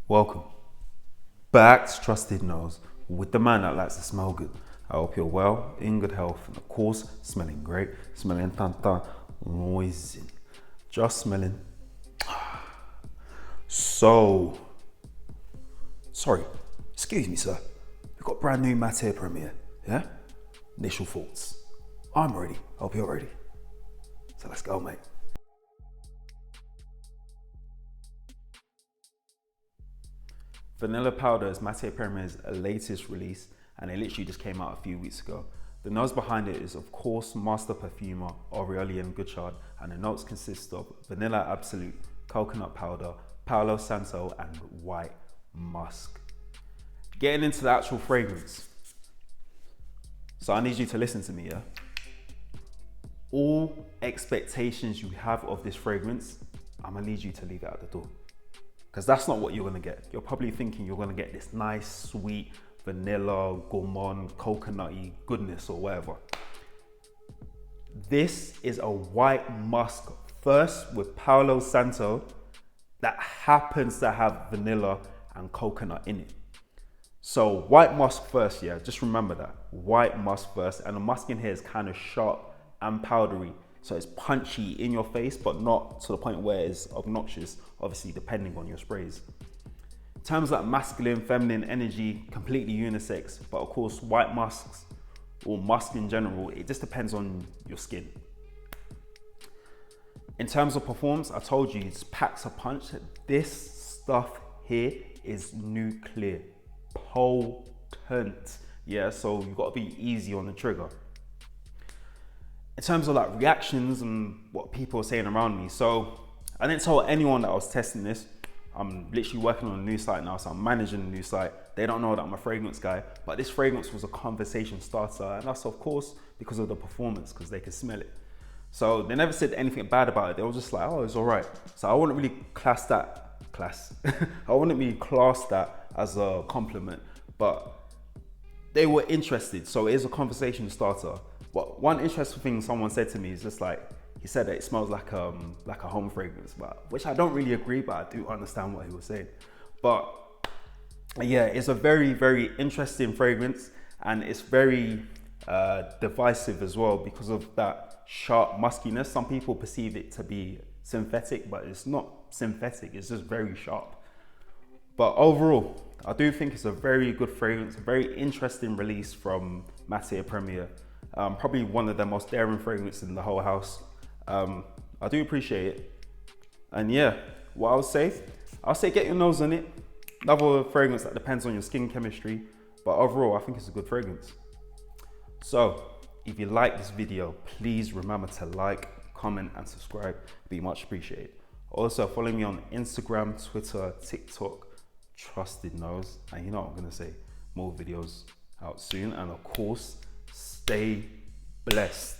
Welcome back to Trusted Nose with the man that likes to smell good. I hope you're well, in good health, and of course, smelling great, smelling tanta, moisin, just smelling. So, sorry, excuse me, sir. We've got brand new Matiere premiere, yeah? Initial thoughts. I'm ready. Hope you're ready. So let's go, mate. Vanilla Powder is Matiere Premier's latest release, and it literally just came out a few weeks ago. The nose behind it is, of course, master perfumer Aurelian Goodchard, and the notes consist of vanilla absolute, coconut powder, Palo Santo, and white musk. Getting into the actual fragrance. So I need you to listen to me, yeah? All expectations you have of this fragrance, I'm gonna need you to leave it at the door. Because that's not what you're gonna get. You're probably thinking you're gonna get this nice, sweet, vanilla, gourmand, coconutty goodness or whatever. This is a white musk first with Palo Santo that happens to have vanilla and coconut in it. So white musk first, yeah, just remember that. White musk first, and the musk in here is kind of sharp and powdery. So it's punchy in your face, but not to the point where it's obnoxious, obviously depending on your sprays. Terms like masculine, feminine energy, completely unisex, but of course white musks, or musk in general, it just depends on your skin. In terms of performance, I told you it packs a punch. This stuff here is nuclear, potent. Yeah, so you've got to be easy on the trigger. In terms of like reactions and what people are saying around me, so I didn't tell anyone that I was testing this. I'm literally working on a new site now, so I'm managing a new site. They don't know that I'm a fragrance guy, but this fragrance was a conversation starter, and that's of course because of the performance, because they could smell it. So they never said anything bad about it. They were just like, oh, it's all right. So I wouldn't really class that as a compliment, but they were interested. So it is a conversation starter. But one interesting thing someone said to me is just like, he said that it smells like a home fragrance, but which I don't really agree, but I do understand what he was saying. But yeah, it's a very, very interesting fragrance, and it's very divisive as well because of that sharp muskiness. Some people perceive it to be synthetic, but it's not synthetic, it's just very sharp. But overall, I do think it's a very good fragrance, a very interesting release from Matiere Premier. Probably one of the most daring fragrances in the whole house. I do appreciate it. And yeah, what I'll say get your nose on it. Another fragrance that depends on your skin chemistry, but overall I think it's a good fragrance. So if you like this video, please remember to like, comment and subscribe. It'd be much appreciated. Also follow me on Instagram, Twitter, TikTok, Trusted Nose, and you know what I'm gonna say, more videos out soon, and of course stay blessed.